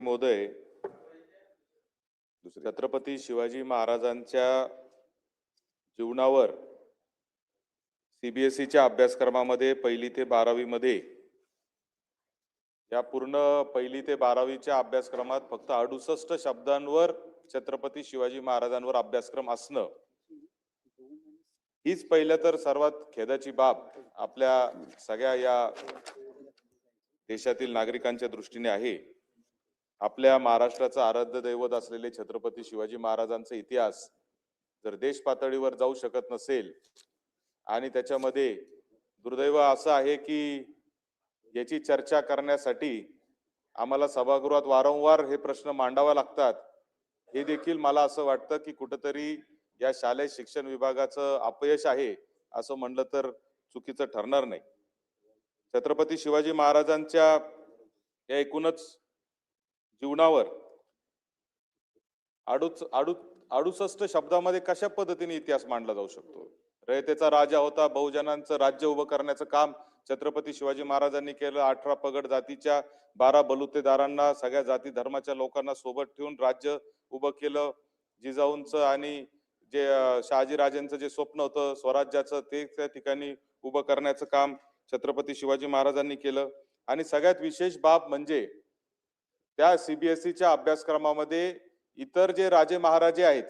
महोदय, छत्रपती शिवाजी महाराजांच्या जीवनावर सीबीएसईच्या अभ्यासक्रमामध्ये 1ली ते 12वी मध्ये या पूर्ण 1ली ते 12वीच्या अभ्यासक्रमात फक्त 68 शब्दांवर छत्रपती शिवाजी महाराजांवर अभ्यासक्रम असणं हीच पहिलं तर सर्वात खेदाची बाब आपल्या सगळ्या या देशातील नागरिकांच्या दृष्टीने आहे। आपल्या महाराष्ट्राचा आराध्य दैवत असलेले छत्रपती शिवाजी महाराजांचा इतिहास जर देश पातळीवर जाऊ शकत नसेल आणि त्याच्यामध्ये दुर्दैव असं आहे की याची चर्चा करण्यासाठी आम्हाला सभागृहात वारंवार हे प्रश्न मांडावे लागतात, हे देखील मला असं वाटतं की कुठेतरी या शालेय शिक्षण विभागाचं अपयश आहे असं म्हणलं तर चुकीचं ठरणार नाही। छत्रपती शिवाजी महाराजांच्या या एकूणच जीवनावर 68 शब्दामध्ये कशा पद्धतीने इतिहास मांडला जाऊ शकतो। रयतेचा राजा होता, बहुजनांचं राज्य उभं करण्याचं काम छत्रपती शिवाजी महाराजांनी केलं। 18 पगड जातीच्या 12 बलुतेदारांना, सगळ्या जाती धर्माच्या लोकांना सोबत ठेवून राज्य उभं केलं। जिजाऊंचं आणि जे शहाजीराजेंचं जे स्वप्न होतं स्वराज्याचं ते त्या ठिकाणी उभं करण्याचं काम छत्रपती शिवाजी महाराजांनी केलं। आणि सगळ्यात विशेष बाब म्हणजे त्या सीबीएसईच्या अभ्यासक्रमामध्ये इतर जे राजे महाराजे आहेत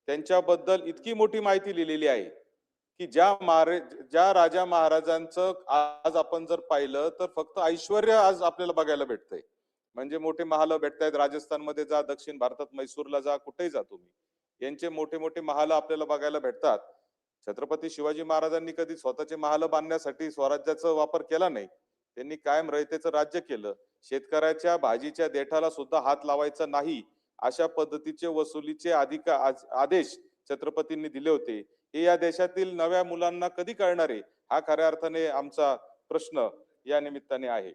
त्यांच्याबद्दल इतकी मोठी माहिती लिहिलेली आहे की ज्या राजा महाराजांचं आज आपण जर पाहिलं तर फक्त ऐश्वर्य आज आपल्याला बघायला भेटतंय। म्हणजे मोठे महाल भेटतायत, राजस्थानमध्ये जा, दक्षिण भारतात मैसूरला जा, कुठेही जा तुम्ही, यांचे मोठे मोठे महाल आपल्याला बघायला भेटतात। छत्रपती शिवाजी महाराजांनी कधी स्वतःचे महाल बांधण्यासाठी स्वराज्याचा वापर केला नाही, त्यांनी कायम रयतेचं राज्य केलं। शेतकऱ्याच्या भाजीच्या देठाला सुद्धा हात लावायचा नाही अशा पद्धतीचे वसुलीचे आदेश छत्रपतींनी दिले होते। हे या देशातील नव्या मुलांना कधी कळणार आहे हा खऱ्या अर्थाने आमचा प्रश्न या निमित्ताने आहे।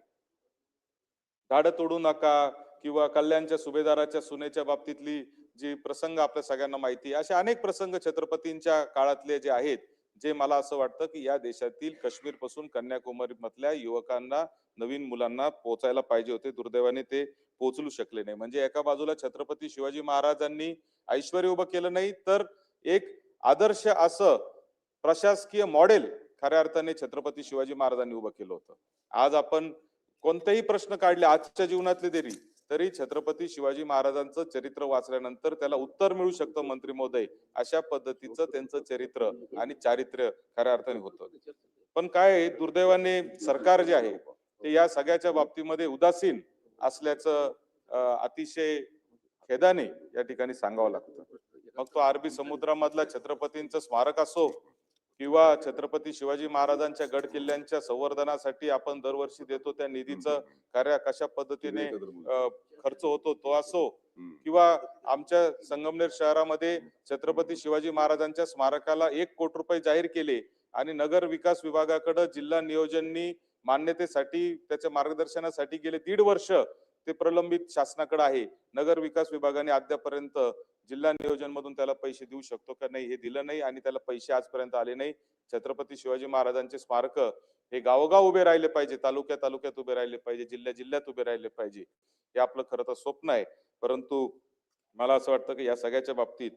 झाडं तोडू नका किंवा कल्याणच्या सुभेदाराच्या सुनेच्या बाबतीतली जी प्रसंग आपल्या सगळ्यांना माहिती आहे, असे अनेक प्रसंग छत्रपतींच्या काळातले जे आहेत जे मला असं वाटतं की या देशातील काश्मीर पासून कन्याकुमारी मधल्या युवकांना, नवीन मुलांना पोहोचायला पाहिजे होते, दुर्दैवाने ते पोहोचू शकले नाही। म्हणजे एका बाजूला छत्रपती शिवाजी महाराजांनी ऐश्वर्य उभं केलं नाही तर एक आदर्श असं प्रशासकीय मॉडेल खऱ्या अर्थाने छत्रपती शिवाजी महाराजांनी उभं केलं होतं। आज आपण कोणतेही प्रश्न काढले आजच्या जीवनातले तरी छत्रपती शिवाजी महाराजांचं चरित्र वाचल्यानंतर त्याला उत्तर मिळू शकतं मंत्री महोदय, अशा पद्धतीचं त्यांचं चरित्र आणि चारित्र्य खऱ्या अर्थाने होतं। पण काय दुर्दैवाने सरकार जे आहे ते या सगळ्याच्या बाबतीमध्ये उदासीन असल्याचं अतिशय खेदाने या ठिकाणी सांगावं लागतं। मग तो अरबी समुद्रामधला छत्रपतींचं स्मारक असो किंवा छत्रपती शिवाजी महाराजांच्या गड किल्ल्यांच्या संवर्धनासाठी आपण दरवर्षी देतो त्या निधीचं कार्य कशा पद्धतीने खर्च होतो तो असो, किंवा आमच्या संगमनेर शहरामध्ये छत्रपती शिवाजी महाराजांच्या स्मारकाला 1 कोटी रुपये जाहीर केले आणि नगर विकास विभागाकडे जिल्हा नियोजननी मान्यतेसाठी त्याच्या मार्गदर्शनासाठी गेले 1.5 वर्ष ते प्रलंबित शासनाकडे आहे। नगर विकास विभागाने अद्यापर्यंत जिल्हा नियोजन मधून त्याला पैसे देऊ शकतो का नाही हे दिलं नाही आणि त्याला पैसे आजपर्यंत आले नाही। छत्रपती शिवाजी महाराजांचे स्मारक हे गावोगाव उभे राहिले पाहिजे, तालुक्यात उभे राहिले पाहिजे, जिल्ह्यात उभे राहिले पाहिजे, हे आपलं खरं तर स्वप्न आहे। परंतु मला असं वाटतं की या सगळ्याच्या बाबतीत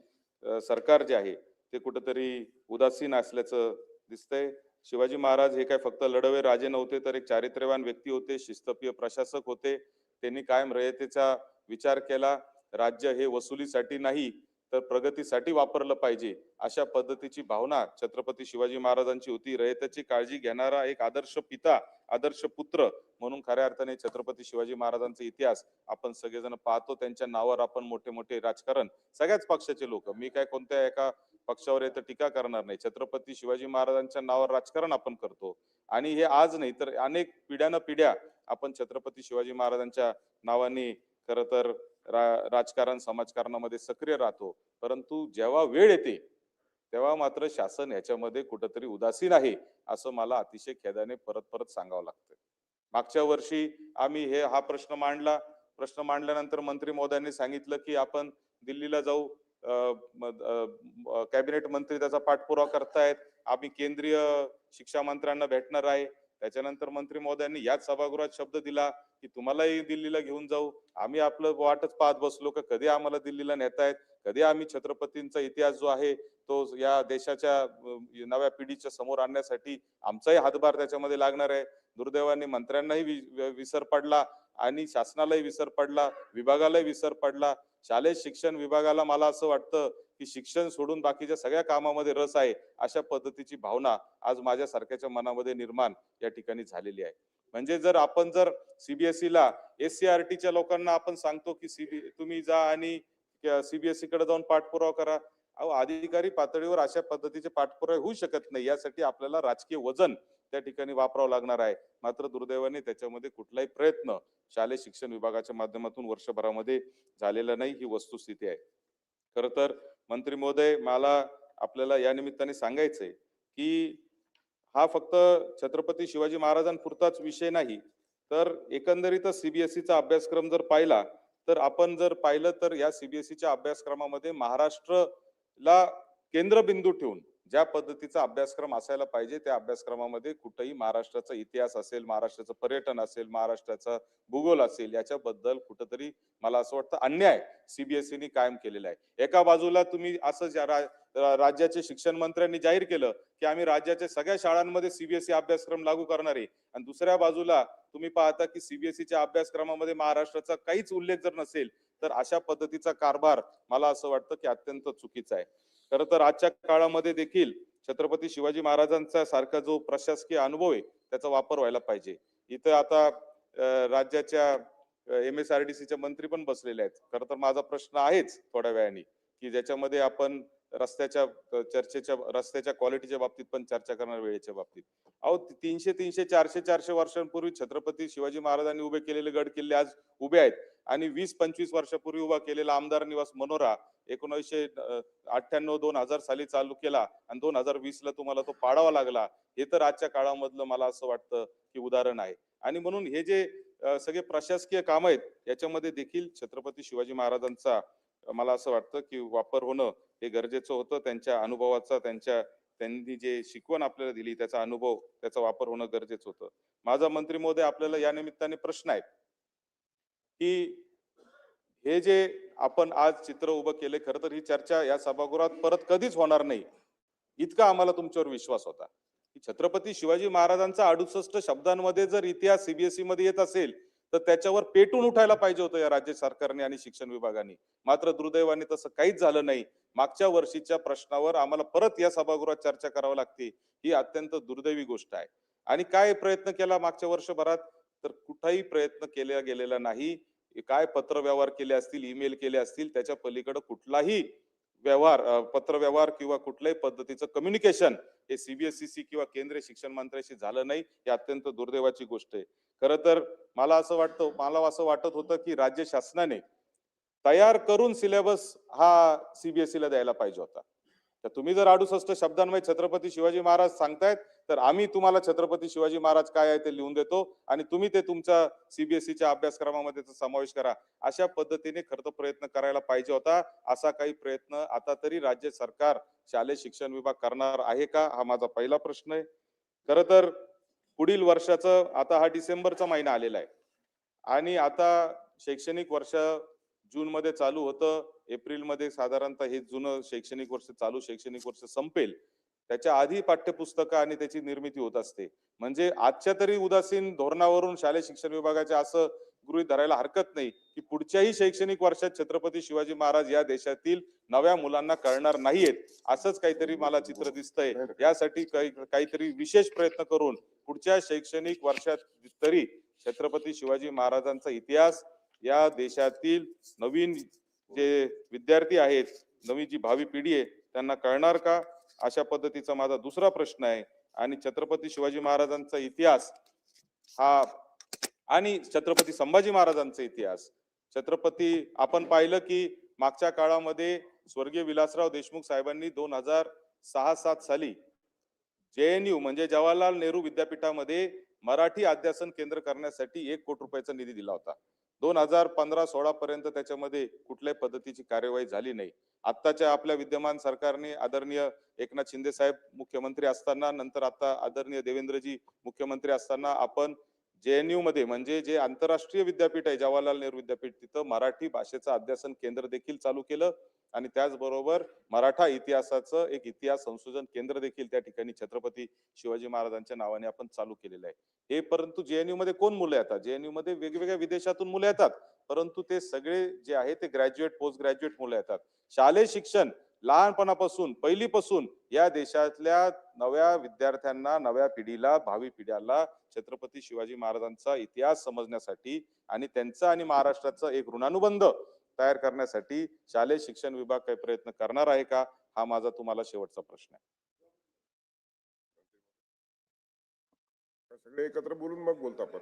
सरकार जे आहे ते कुठेतरी उदासीन असल्याचं दिसतंय। शिवाजी महाराज हे काय फक्त लढवे राजे नव्हते तर एक चारित्र्यवान व्यक्ती होते, शिस्तप्रिय प्रशासक होते। त्यांनी कायम रयतेचा विचार केला, राज्य हे वसुलीसाठी नाही तर प्रगतीसाठी वापरलं पाहिजे अशा पद्धतीची भावना छत्रपती शिवाजी महाराजांची होती। रयतेची काळजी घेणारा एक आदर्श पिता, आदर्श पुत्र म्हणून खऱ्या अर्थाने छत्रपती शिवाजी महाराजांचा इतिहास आपण सगळेजण पाहतो। त्यांच्या नावावर आपण मोठे मोठे राजकारण, सगळ्याच पक्षाचे लोक, मी काय कोणत्या एका पक्षावर येतं टीका करणार नाही, छत्रपती शिवाजी महाराजांच्या नावावर राजकारण आपण करतो आणि हे आज नाही तर अनेक पिढ्या आपण छत्रपती शिवाजी महाराजांच्या नावाने खरं तर राजकारण समाजकारणामध्ये सक्रिय राहतो। परंतु जेव्हा वेळ येते तेव्हा मात्र शासन याच्यामध्ये कुठेतरी उदासीन आहे असं मला अतिशय खेदाने परत सांगावं लागतं। मागच्या वर्षी आम्ही हा प्रश्न मांडल्यानंतर मंत्री महोदयांनी सांगितलं की आपण दिल्लीला जाऊ, कॅबिनेट मंत्री त्याचा पाठपुरावा करतायत, आम्ही केंद्रीय शिक्षा मंत्र्यांना भेटणार आहे। त्याच्यानंतर मंत्री महोदयांनी याच सभागृहात शब्द दिला की तुम्हालाही दिल्लीला घेऊन जाऊ. आम्ही आपलं वाटच पाहत बसलो का कधी आम्हाला दिल्लीला नेतायत, कधी आम्ही छत्रपतींचा इतिहास जो आहे तो या देशाच्या नव्या पिढीच्या समोर आणण्यासाठी आमचाही हातभार त्याच्यामध्ये लागणार आहे. दुर्दैवाने मंत्र्यांनाही विसर पडला आणि शासनालाही विसर पडला, विभागालाही विसर पडला. शालेय शिक्षण विभागाला मला असं वाटतं की शिक्षण सोडून बाकीच्या सगळ्या कामामध्ये रस आहे, अशा पद्धतीची भावना आज माझ्यासारख्याच्या मनामध्ये निर्माण या ठिकाणी झालेली आहे. म्हणजे जर आपण जर सीबीएसईला एससीआरटीच्या लोकांना आपण सांगतो की तुम्ही जा आणि सीबीएसई कडे जाऊन पाठपुरावा करा. अहो, अधिकारी पातळीवर अशा पद्धतीचे पाठपुरावे होऊ शकत नाही. यासाठी आपल्याला राजकीय वजन त्या ठिकाणी वापरावं लागणार आहे. मात्र दुर्दैवाने त्याच्यामध्ये कुठलाही प्रयत्न शालेय शिक्षण विभागाच्या माध्यमातून वर्षभरामध्ये झालेला नाही, ही वस्तुस्थिती आहे. खर तर मंत्री महोदय, मला आपल्याला या निमित्ताने सांगायचंय की हा फक्त छत्रपती शिवाजी महाराजांपुरताच विषय नाही, तर एकंदरीतच सीबीएसईचा अभ्यासक्रम जर पाहिला, तर आपण जर पाहिलं तर या सीबीएसईच्या अभ्यासक्रमामध्ये महाराष्ट्रला केंद्रबिंदू ठेवून ज्या पद्धतीचा अभ्यासक्रम असायला पाहिजे त्या अभ्यासक्रमामध्ये कुठेही महाराष्ट्राचा इतिहास असेल, महाराष्ट्राचं पर्यटन असेल, महाराष्ट्राचा भूगोल असेल, याच्याबद्दल कुठंतरी मला असं वाटतं अन्याय सीबीएसईने कायम केलेला आहे. एका बाजूला तुम्ही असं राज्याचे शिक्षण मंत्र्यांनी जाहीर केलं की आम्ही राज्याच्या सगळ्या शाळांमध्ये सीबीएसई अभ्यासक्रम लागू करणार आहे, आणि दुसऱ्या बाजूला तुम्ही पाहता की सीबीएसईच्या अभ्यासक्रमामध्ये महाराष्ट्राचा काहीच उल्लेख जर नसेल, तर अशा पद्धतीचा कारभार मला असं वाटतं की अत्यंत चुकीचा आहे. खरं तर आजच्या काळामध्ये देखील छत्रपती शिवाजी महाराजांचा सारखा जो प्रशासकीय अनुभव आहे त्याचा वापर व्हायला पाहिजे. इथं आता राज्याच्या एमएसआरडीसीच्या मंत्री पण बसलेले आहेत. खरं तर माझा प्रश्न आहेच थोड्या वेळाने की ज्याच्यामध्ये आपण रस्त्याच्या क्वालिटीच्या बाबतीत पण चर्चा करणार, वेळेच्या बाबतीत. अहो, 300 400 वर्षांपूर्वी छत्रपती शिवाजी महाराजांनी उभे केलेले गड किल्ले आज उभे आहेत, आणि 20-25 वर्षापूर्वी उभा केलेला आमदार निवास मनोरा 1998-2000 साली चालू केला आणि 2020 ला तुम्हाला तो पाडावा लागला. हे तर आजच्या काळामधलं मला असं वाटतं की उदाहरण आहे. आणि म्हणून हे जे सगळे प्रशासकीय काम आहेत याच्यामध्ये देखील छत्रपती शिवाजी महाराजांचा मला असं वाटतं की वापर होणं हे गरजेचं होतं. त्यांच्या अनुभवाचा, त्यांनी जे शिकवण आपल्याला दिली त्याचा अनुभव, त्याचा वापर होणं गरजेचं होतं. माझा मंत्री महोदय आपल्याला या निमित्ताने प्रश्न आहे की हे जे आपण आज चित्र उभं केले, खरं तर ही चर्चा या सभागृहात परत कधीच होणार नाही, इतका आम्हाला तुमच्यावर विश्वास होता. की छत्रपती शिवाजी महाराजांचा 68 शब्दांमध्ये जर इतिहास सीबीएसई मध्ये येत असेल, तर त्याच्यावर पेटून उठायला पाहिजे होतं या राज्य सरकारने आणि शिक्षण विभागाने. मात्र दुर्दैवाने तसं काहीच झालं नाही. मागच्या वर्षीच्या प्रश्नावर आम्हाला परत या सभागृहात चर्चा करावी लागते, ही अत्यंत दुर्दैवी गोष्ट आहे. आणि काय प्रयत्न केला मागच्या वर्षभरात, तर कुठलाही प्रयत्न केला गेलेला नाही. काय पत्र व्यवहार केले असतील, ईमेल केले असतील, त्याच्या पलीकडे कुठलाही पत्र व्यवहार किंवा कुठल्याही पद्धतीचं कम्युनिकेशन हे सीबीएसई किंवा केंद्रीय शिक्षण मंत्र्याशी झालं नाही. ही अत्यंत दुर्दैवाची गोष्ट आहे. खरं तर मला असं वाटत होतं की राज्य शासनाने तयार करून सिलेबस हा सीबीएसईला द्यायला पाहिजे होता. तर तुम्ही जर 68 शब्दांमध्ये छत्रपती शिवाजी महाराज सांगतायत, तर आम्ही तुम्हाला छत्रपती शिवाजी महाराज काय आहे ते लिहून देतो आणि तुम्ही ते तुमच्या सीबीएसईच्या अभ्यासक्रमामध्ये समावेश करा. अशा पद्धतीने खरं तर प्रयत्न करायला पाहिजे होता. असा काही प्रयत्न आता तरी राज्य सरकार, शालेय शिक्षण विभाग करणार आहे का, हा माझा पहिला प्रश्न आहे. खरं तर पुढील वर्षाचं आता हा डिसेंबरचा महिना आलेला आहे आणि आता शैक्षणिक वर्ष जून मध्ये चालू होतं. एप्रिल मध्ये साधारणतः हे जुनं शैक्षणिक वर्ष, चालू शैक्षणिक वर्ष संपेल त्याच्या आधी पाठ्यपुस्तकं आणि त्याची निर्मिती होत असते. म्हणजे आजच्या तरी उदासीन धोरणावरून शालेय शिक्षण विभागाच्या असं गृहीत धरायला हरकत नाही की पुढच्याही शैक्षणिक वर्षात छत्रपती शिवाजी महाराज या देशातील नव्या मुलांना कळणार नाहीयेत, असंच काहीतरी मला चित्र दिसतंय. यासाठी काहीतरी विशेष प्रयत्न करून पुढच्या शैक्षणिक वर्षात तरी छत्रपती शिवाजी महाराजांचा इतिहास या देशातील नवीन जे विद्यार्थी आहेत, नवी जी भावी पिढी आहे त्यांना कळणार का, अशा पद्धतीचा माझा दुसरा प्रश्न आहे. आणि छत्रपती शिवाजी महाराजांचा इतिहास हा आणि छत्रपती संभाजी महाराजांचा इतिहास, आपण पाहिलं की मागच्या काळामध्ये स्वर्गीय विलासराव देशमुख साहेबांनी 2006-07 साली जेएनयू म्हणजे जवाहरलाल नेहरू विद्यापीठामध्ये मराठी अध्यासन केंद्र करण्यासाठी 1 कोटी रुपयाचा निधी दिला होता. 2015-16 पर्यंत त्याच्यामध्ये कुठल्याही पद्धतीची कार्यवाही झाली नाही. आत्ताच्या आपल्या विद्यमान सरकारने आदरणीय एकनाथ शिंदे साहेब मुख्यमंत्री असताना, नंतर आता आदरणीय देवेंद्रजी मुख्यमंत्री असताना आपण JNU मध्ये म्हणजे जे आंतरराष्ट्रीय विद्यापीठ आहे जवाहरलाल नेहरू विद्यापीठ, तिथं मराठी भाषेचं अध्यासन केंद्र देखील चालू केलं आणि त्याचबरोबर मराठा इतिहासाचं एक इतिहास संशोधन केंद्र देखील त्या ठिकाणी छत्रपती शिवाजी महाराजांच्या नावाने आपण चालू केलेलं आहे. हे परंतु JNU मध्ये कोण मुलं येतात? JNU मध्ये वेगवेगळ्या विदेशातून मुलं येतात, परंतु ते सगळे जे आहे ते ग्रॅज्युएट पोस्ट ग्रॅज्युएट मुलं येतात. शालेय शिक्षण लहानपणापासून पहिलीपासून या देशातल्या नव्या विद्यार्थ्यांना, नव्या पिढीला, भावी पिढ्याला छत्रपती शिवाजी महाराजांचा इतिहास समजण्यासाठी आणि त्यांचा आणि महाराष्ट्राचा एक ऋणानुबंध तयार करण्यासाठी शालेय शिक्षण विभाग काही प्रयत्न करणार आहे का? हा माझा तुम्हाला शेवटचा प्रश्न आहे. सगळे एकत्र बोलून मग बोलतो आपण.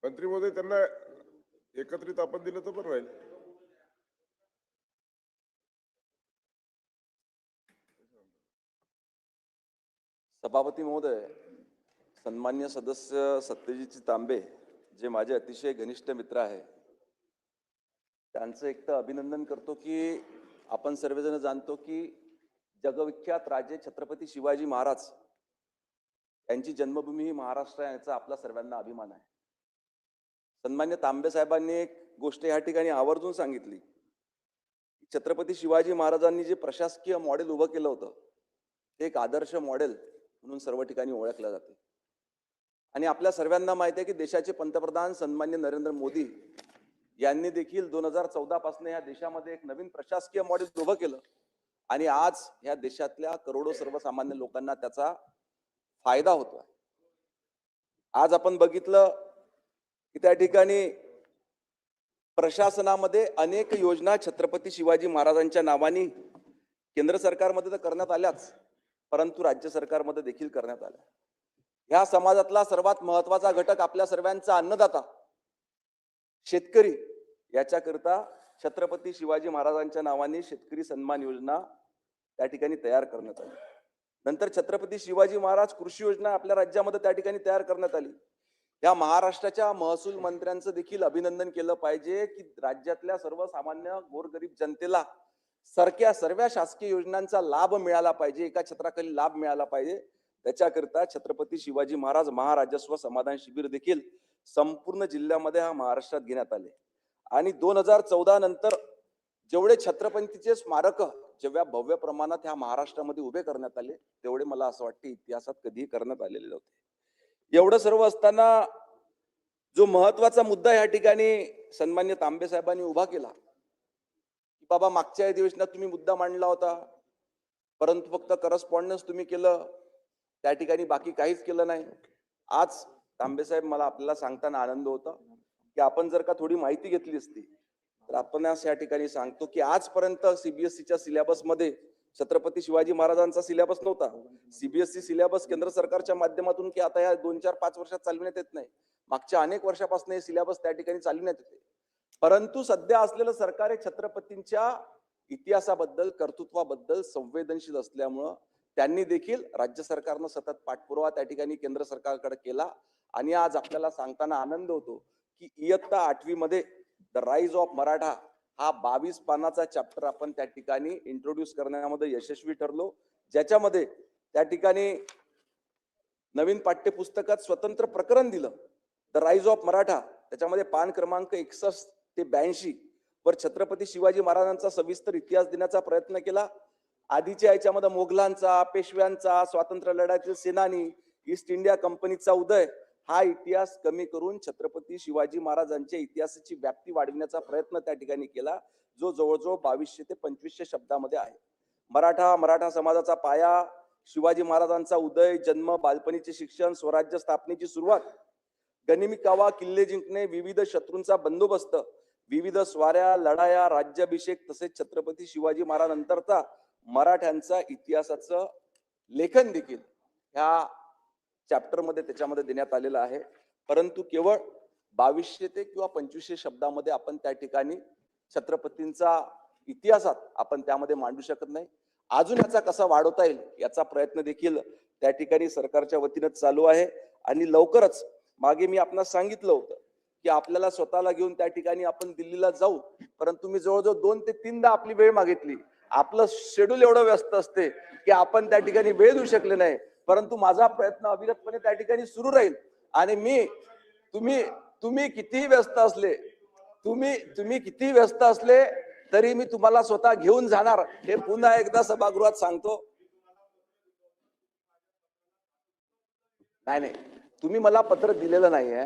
मंत्री महोदय, त्यांना एकत्रित आपण दिलं तर बरं राहील. सभापती महोदय, सन्मान्य सदस्य सत्यजित तांबे जे माझे अतिशय घनिष्ठ मित्र आहे, त्यांचं एक तर अभिनंदन करतो की आपण सर्वजण जाणतो की जगविख्यात राजे छत्रपती शिवाजी महाराज यांची जन्मभूमी ही महाराष्ट्र आहे, याचा आपला सर्वांना अभिमान आहे. सन्मान्य तांबे साहेबांनी एक गोष्ट या ठिकाणी आवर्जून सांगितली, छत्रपती शिवाजी महाराजांनी जे प्रशासकीय मॉडेल उभं केलं होतं ते एक आदर्श मॉडेल म्हणून सर्व ठिकाणी ओळखलं जाते. आणि आपल्या सर्वांना माहिती आहे की देशाचे पंतप्रधान सन्मान्य नरेंद्र मोदी यांनी देखील 2014 पासून या देशामध्ये एक नवीन प्रशासकीय मॉडेल उभं केलं आणि आज या देशातल्या करोडो सर्वसामान्य लोकांना त्याचा फायदा होतोय. आज आपण बघितलं की त्या ठिकाणी प्रशासनामध्ये अनेक योजना छत्रपती शिवाजी महाराजांच्या नावाने केंद्र सरकारमध्ये तर करण्यात आल्याच, परंतु राज्य सरकारमध्ये देखील करण्यात आल्या. ह्या समाजातला सर्वात महत्वाचा घटक आपल्या सर्वांचा अन्नदाता शेतकरी, याच्याकरिता छत्रपती शिवाजी महाराजांच्या नावाने शेतकरी सन्मान योजना त्या ठिकाणी तयार करण्यात आली. नंतर छत्रपती शिवाजी महाराज कृषी योजना आपल्या राज्यामध्ये त्या ठिकाणी तयार करण्यात आली. या महाराष्ट्राच्या महसूल मंत्र्यांचं देखील अभिनंदन केलं पाहिजे की राज्यातल्या सर्वसामान्य गोरगरीब जनतेला सर्व शासकीय योजनांचा लाभ मिळाला पाहिजे, एका छत्राखाली लाभ मिळाला पाहिजे. त्याच्याकरिता छत्रपती शिवाजी महाराज महाराजस्व समाधान शिबिर देखील संपूर्ण जिल्ह्यामध्ये हा महाराष्ट्रात घेण्यात आले. आणि 2014 नंतर जेवढे छत्रपतींचे स्मारक जेवढ्या भव्य प्रमाणात ह्या महाराष्ट्रामध्ये उभे करण्यात आले, तेवढे मला असं वाटतं इतिहासात कधीही करण्यात आलेले नव्हते. एवढं सर्व असताना जो महत्वाचा मुद्दा या ठिकाणी सन्मान्य तांबे साहेबांनी उभा केला की बाबा मागच्या अधिवेशनात तुम्ही मुद्दा मांडला होता, परंतु फक्त करस्पॉन्डन्स तुम्ही केलं, त्या ठिकाणी बाकी काहीच केलं नाही. आज तांबे साहेब, मला आपल्याला सांगताना आनंद होता की आपण जर का थोडी माहिती घेतली असती तर आपण या ठिकाणी सांगतो की आजपर्यंत CBSEच्या सिलेबसमध्ये छत्रपती शिवाजी महाराजांचा सिलेबस नव्हता. CBSE सिलेबस केंद्र सरकारच्या माध्यमातून की आता या 2-4-5 वर्षात चालविण्यात येत नाही, मागच्या अनेक वर्षापासून हे सिलेबस त्या ठिकाणी चालविण्यात येते. परंतु सध्या असलेलं सरकार हे छत्रपतींच्या इतिहासाबद्दल, कर्तृत्वाबद्दल संवेदनशील असल्यामुळं त्यांनी देखील राज्य सरकारनं सतत पाठपुरावा त्या ठिकाणी केंद्र सरकारकडे केला. आणि आज आपल्याला सांगताना आनंद होतो की इयत्ता 8वी मध्ये द राईज ऑफ मराठा हा 22 पानाचा चॅप्टर आपण त्या ठिकाणी इंट्रोड्यूस करण्यामध्ये यशस्वी ठरलो, ज्याच्यामध्ये त्या ठिकाणी नवीन पाठ्यपुस्तकात स्वतंत्र प्रकरण दिलं द राईज ऑफ मराठा. त्याच्यामध्ये पान क्रमांक 61 ते 82 वर छत्रपती शिवाजी महाराजांचा सविस्तर इतिहास देण्याचा प्रयत्न केला. आधीच्या याच्यामध्ये मोगलांचा, पेशव्यांचा, स्वातंत्र्य लढ्यातील सेनानी, ईस्ट इंडिया कंपनीचा उदय हा इतिहास कमी करून छत्रपती शिवाजी महाराजांच्या इतिहासाची व्याप्ती वाढविण्याचा प्रयत्न त्या ठिकाणी केला, जो जवळजवळ 2200 ते 2500 शब्दामध्ये आहे. मराठा समाजाचा पाया, शिवाजी महाराजांचा उदय, जन्म, बालपणीचे शिक्षण, स्वराज्य स्थापनेची सुरुवात, गनिमी कावा, किल्ले जिंकणे, विविध शत्रूंचा बंदोबस्त, विविध स्वाऱ्या, लढाया, राज्याभिषेक, तसेच छत्रपती शिवाजी महाराजांनंतरचा मराठ्यांचा इतिहासाचं लेखन देखील ह्या चॅप्टर मध्ये त्याच्यामध्ये देण्यात आलेलं आहे. परंतु केवळ 2200 ते किंवा 2500 शब्दामध्ये आपण त्या ठिकाणी छत्रपतींचा इतिहासात आपण त्यामध्ये मांडू शकत नाही. अजून याचा कसा वाढवता येईल याचा प्रयत्न देखील त्या ठिकाणी सरकारच्या वतीने चालू आहे. आणि लवकरच, मागे मी आपणास सांगितलं होतं की आपल्याला स्वतःला घेऊन त्या ठिकाणी आपण दिल्लीला जाऊ, परंतु मी जवळजवळ 2 ते 3दा आपली वेळ मागितली आपलं शेड्यूल एवढं व्यस्त असते की आपण त्या ठिकाणी वेळ देऊ शकले नाही, परंतु माझा प्रयत्न अविरतपणे त्या ठिकाणी सुरू राहील. आणि मी तुम्ही तुम्ही कितीही व्यस्त असले, तुम्ही किती व्यस्त असले तरी मी तुम्हाला स्वतः घेऊन जाणार, हे पुन्हा एकदा सभागृहात सांगतो. नाही, तुम्ही मला पत्र दिलेलं नाहीये,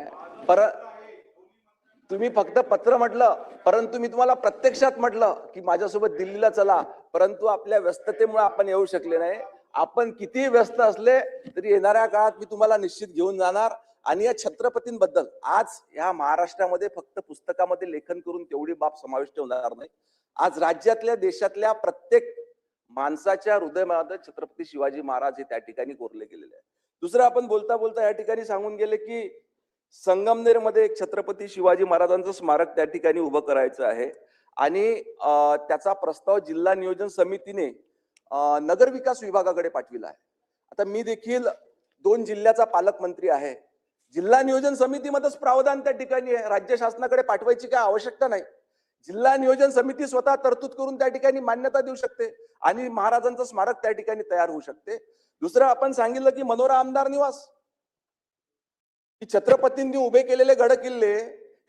तुम्ही फक्त पत्र म्हटलं, परंतु मी तुम्हाला प्रत्यक्षात म्हटलं की माझ्यासोबत दिल्लीला चला, परंतु आपल्या व्यस्ततेमुळे आपण येऊ शकले नाही. आपण कितीही व्यस्त असले तरी येणाऱ्या काळात मी तुम्हाला निश्चित घेऊन जाणार. आणि या छत्रपतींबद्दल आज या महाराष्ट्रामध्ये फक्त पुस्तकामध्ये लेखन करून तेवढी बाब समाविष्ट होणार नाही. आज राज्यातल्या देशातल्या प्रत्येक माणसाच्या हृदयामध्ये छत्रपती शिवाजी महाराज हे त्या ठिकाणी कोरले गेलेले आहे. दुसरं, आपण बोलता बोलता या ठिकाणी सांगून गेले की संगमनेरमध्ये एक छत्रपती शिवाजी महाराजांचं स्मारक त्या ठिकाणी उभं करायचं आहे. आणि त्याचा प्रस्ताव जिल्हा नियोजन समितीने नगर विकास विभागाकडे पाठविला आहे. आता मी देखील 2 जिल्ह्याचा पालकमंत्री आहे. जिल्हा नियोजन समितीमध्येच प्रावधान त्या ठिकाणी आहे, राज्य शासनाकडे पाठवायची काय आवश्यकता नाही. जिल्हा नियोजन समिती स्वतः तरतूद करून त्या ठिकाणी मान्यता देऊ शकते आणि महाराजांचं स्मारक त्या ठिकाणी तयार होऊ शकते. दुसरं, आपण सांगितलं की मनोरा आमदार निवास, की छत्रपतींनी उभे केलेले गड किल्ले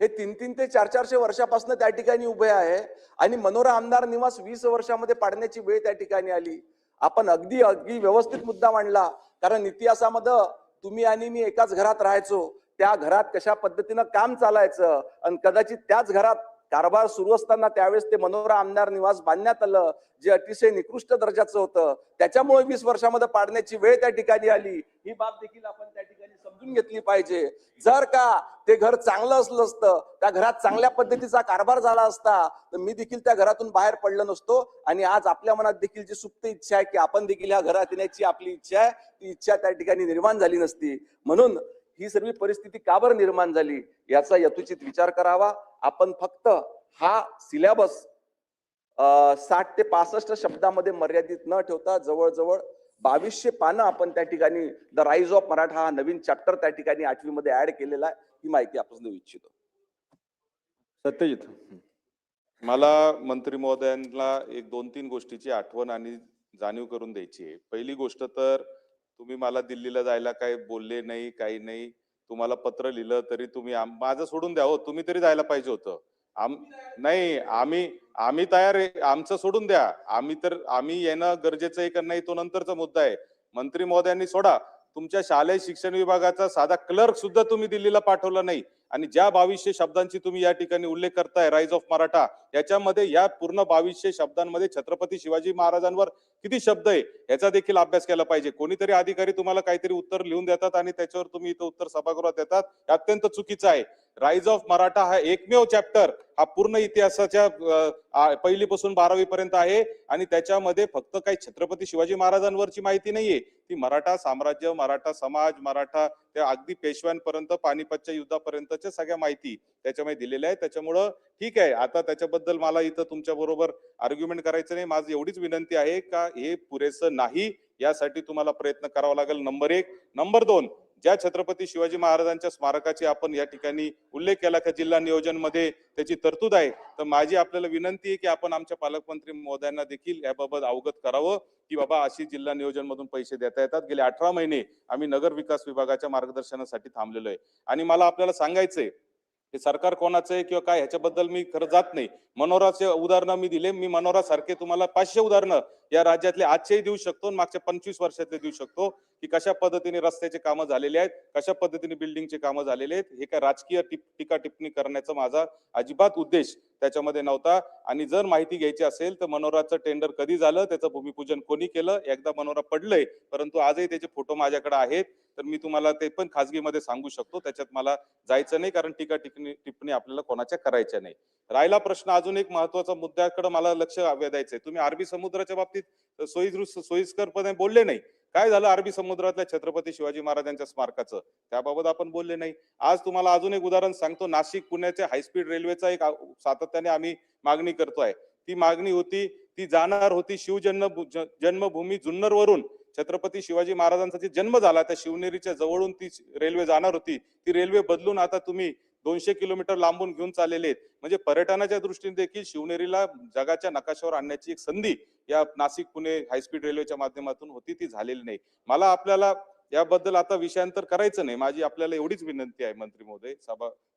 हे 300 ते 400 वर्षापासून त्या ठिकाणी उभे आहे. आणि मनोरा आमदार निवास 20 वर्षामध्ये पाडण्याची वेळ त्या ठिकाणी आली. आपण अगदी व्यवस्थित मुद्दा मांडला, कारण इतिहासामध्ये तुम्ही आणि मी एकाच घरात राहायचो, त्या घरात कशा पद्धतीनं काम चालायचं आणि कदाचित त्याच घरात कारभार सुरू असताना त्यावेळेस ते मनोरा आमदार निवास बांधण्यात आलं, जे अतिशय निकृष्ट दर्जाचं होतं. त्याच्यामुळे 20 वर्षामध्ये पाडण्याची वेळ त्या ठिकाणी आली. ही बाब देखील आपण त्या ठिकाणी समजून घेतली पाहिजे. जर का ते घर चांगलं असलं असतं, त्या घरात चांगल्या पद्धतीचा कारभार झाला असता, तर मी देखील त्या घरातून बाहेर पडलो नसतो. आणि आज आपल्या मनात देखील जी सुप्त इच्छा आहे की आपण देखील ह्या घरात येण्याची आपली इच्छा आहे, ती इच्छा त्या ठिकाणी निर्माण झाली नसती. म्हणून ही सर्व परिस्थिती का बरं निर्माण झाली याचा यथोचित विचार करावा. आपण फक्त हा सिलेबस 60 ते 65 शब्दामध्ये मर्यादित न ठेवता जवळजवळ 2200 पानं आपण त्या ठिकाणी द राईज ऑफ मराठा हा नवीन चॅप्टर त्या ठिकाणी 8वी मध्ये ऍड केलेला आहे. ही माहिती आपण देऊ इच्छितो. सत्यजित, मला मंत्री महोदयांना एक 2-3 गोष्टीची आठवण आणि जाणीव करून द्यायची आहे. पहिली गोष्ट तर, तुम्ही मला दिल्लीला जायला काही बोलले नाही, काही नाही. तुम्हाला पत्र लिहिलं तरी तुम्ही माझं सोडून द्या हो, तुम्ही तरी जायला पाहिजे होतं. नाही, आम्ही तयार आहे, आमचं सोडून द्या. आम्ही येणं गरजेचं आहे का नाही तो नंतरचा मुद्दा आहे. मंत्री महोदयांनी सोडा, तुमच्या शालेय शिक्षण विभागाचा साधा क्लर्क सुद्धा तुम्ही दिल्लीला पाठवला नाही. आणि ज्या 2200 शब्दांची तुम्ही या ठिकाणी उल्लेख करताय राईज ऑफ मराठा, याच्यामध्ये या पूर्ण 2200 शब्दांमध्ये छत्रपती शिवाजी महाराजांवर किती शब्द आहे याचा देखील अभ्यास केला पाहिजे. कोणीतरी अधिकारी तुम्हाला काहीतरी उत्तर लिहून देतात आणि त्याच्यावर तुम्ही इथं उत्तर सभागृहात देतात, हे अत्यंत चुकीचं आहे. राईज ऑफ मराठा हा एकमेव चॅप्टर हा पूर्ण इतिहासाच्या पहिलीपासून 12वी पर्यंत आहे. आणि त्याच्यामध्ये फक्त काही छत्रपती शिवाजी महाराजांवरची माहिती नाहीये, ती मराठा साम्राज्य, मराठा समाज, मराठा त्या अगदी पेशव्यांपर्यंत, पानिपतच्या युद्धापर्यंतच्या सगळ्या माहिती त्याच्यामध्ये दिलेल्या आहे. त्याच्यामुळं ठीक आहे, आता त्याच्याबद्दल मला इथं तुमच्या बरोबर आर्ग्युमेंट करायचं नाही. माझी एवढीच विनंती आहे का हे पुरेसं नाही, यासाठी तुम्हाला प्रयत्न करावा लागेल. नंबर 1. नंबर 2, ज्या छत्रपती शिवाजी महाराजांच्या स्मारकाची आपण या ठिकाणी उल्लेख केला की जिल्हा नियोजन मध्ये त्याची तरतूद आहे, तर माझी आपल्याला विनंती आहे की आपण आमच्या पालकमंत्री महोदयांना देखील याबाबत अवगत करावं की बाबा अशी जिल्हा नियोजन मधून पैसे देता येतात. गेले 18 महिने आम्ही नगर विकास विभागाच्या मार्गदर्शनासाठी थांबलेलो आहे. आणि मला आपल्याला सांगायचंय हे सरकार कोणाचं आहे किंवा काय ह्याच्याबद्दल मी खरं जात नाही. मनोराचे उदाहरणं मी दिले, मी मनोरा सारखे तुम्हाला 500 उदाहरणं या राज्यातले आजचेही देऊ शकतो, मागच्या 25 वर्षातले देऊ शकतो की कशा पद्धतीने रस्त्याचे कामं झालेले आहेत, कशा पद्धतीने बिल्डिंगचे कामं झालेले आहेत. हे काय राजकीय टीका टिप्पणी करण्याचा माझा अजिबात उद्देश त्याच्यामध्ये नव्हता. आणि जर माहिती घ्यायची असेल तर मनोराचं टेंडर कधी झालं, त्याचं भूमिपूजन कोणी केलं, एकदा मनोरा पडलंय, परंतु आजही त्याचे फोटो माझ्याकडे आहेत, तर मी तुम्हाला ते पण खासगीमध्ये सांगू शकतो. त्याच्यात मला जायचं नाही, कारण टीका टिप्पणी आपल्याला कोणाच्या करायच्या नाही. राहिला प्रश्न अजून एक महत्वाचा मुद्द्याकडे मला लक्ष वेधायचंय. तुम्ही अरबी समुद्राच्या बाबतीत सोयीस्करपणे बोलले नाही. काय झालं अरबी समुद्रातल्या छत्रपती शिवाजी महाराजांच्या स्मारकाचं, त्याबाबत आपण बोलले नाही. आज तुम्हाला अजून एक उदाहरण सांगतो. नाशिक पुण्याच्या हायस्पीड रेल्वेचा एक सातत्याने आम्ही मागणी करतोय. ती मागणी होती, ती जाणार होती जन्मभूमी जुन्नर वरून छत्रपती शिवाजी महाराजांचा जन्म झाला त्या शिवनेरीच्या जवळून ती रेल्वे जाणार होती. ती रेल्वे बदलून आता तुम्ही 200 किलोमीटर लांबून घेऊन चाललेले आहेत. म्हणजे पर्यटनाच्या दृष्टीने देखील शिवनेरीला जगाच्या नकाशावर आणण्याची एक संधी या नाशिक पुणे हायस्पीड रेल्वेच्या माध्यमातून होती, ती झालेली नाही. मला आपल्याला याबद्दल आता विषयांतर करायचं नाही. माझी आपल्याला एवढीच विनंती आहे मंत्री महोदय,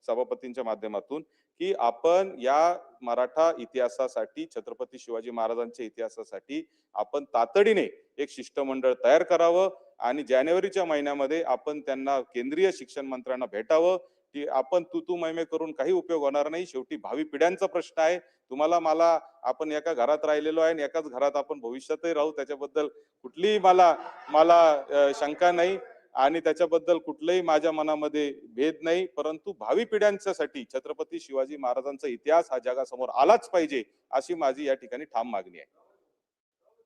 सभापतींच्या माध्यमातून, की आपण या मराठा इतिहासासाठी, छत्रपती शिवाजी महाराजांच्या इतिहासासाठी आपण तातडीने एक शिष्टमंडळ तयार करावं आणि जानेवारीच्या महिन्यामध्ये आपण त्यांना केंद्रीय शिक्षण मंत्र्यांना भेटावं. की आपण तू मैमे करून काही उपयोग होणार नाही. शेवटी भावी पिढ्यांचा प्रश्न आहे. तुम्हाला मला, आपण एका घरात राहिलेलो आहे आणि एकाच घरात आपण भविष्यातही राहू, त्याच्याबद्दल कुठलीही मला मला शंका नाही आणि त्याच्याबद्दल कुठलंही माझ्या मनामध्ये भेद नाही. परंतु भावी पिढ्यांच्यासाठी छत्रपती शिवाजी महाराजांचा इतिहास हा जगासमोर आलाच पाहिजे, अशी माझी या ठिकाणी ठाम मागणी आहे.